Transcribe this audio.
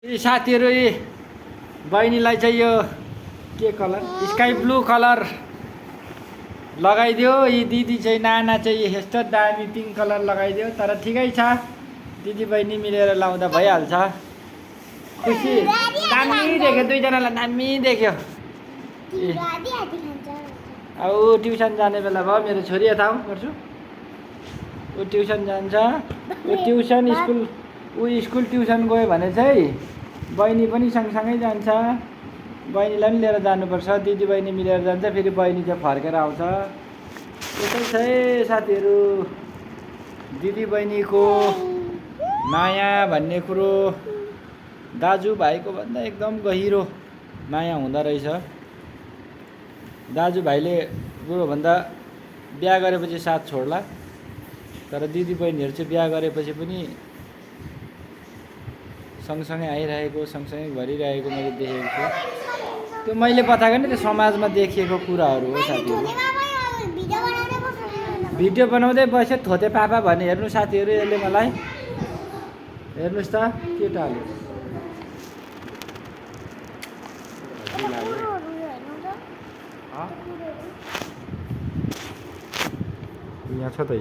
यी साथीहरू यी बहिनीलाई चाहिँ यो के कलर स्काई ब्लू कलर लगाइदियो। यी दिदी चाहिँ नाना चाहिँ यस्तो दामी पिङ्क कलर लगाइदियो। तर ठिकै छ, दिदी बहिनी मिलेर लाउँदा भइहाल्छ। खुसी दामी देख्यो, दुईजनालाई दामी देख्यो। अब ऊ ट्युसन जाने बेला भयो। मेरो छोरी यता आऊ गर्छु। ऊ ट्युसन जान्छ। ऊ ट्युसन स्कुल स्कुल ट्युसन गयो भने चाहिँ बहिनी पनि सँगसँगै जान्छ। बहिनीलाई पनि लिएर जानुपर्छ। दिदी बहिनी मिलेर जान्छ, फेरि बहिनी चाहिँ फर्केर आउँछ। त्यसै छ है साथीहरू, दिदी बहिनीको माया भन्ने कुरो दाजुभाइको भन्दा एकदम गहिरो माया हुँदो रहेछ। दाजुभाइले बुढोभन्दा बिहा गरेपछि साथ छोड्ला, तर दिदी बहिनीहरू चाहिँ बिहा गरेपछि पनि सँगसँगै आइरहेको, सँगसँगै गरिरहेको मैले देखेको छु। त्यो मैले बताएको नि, त्यो समाजमा देखिएको कुराहरू हो साथीहरू। भिडियो बनाउँदै बस्यो थोते पापा भने हेर्नु साथीहरू। यसले मलाई हेर्नुहोस् त केटाले यहाँ छ त।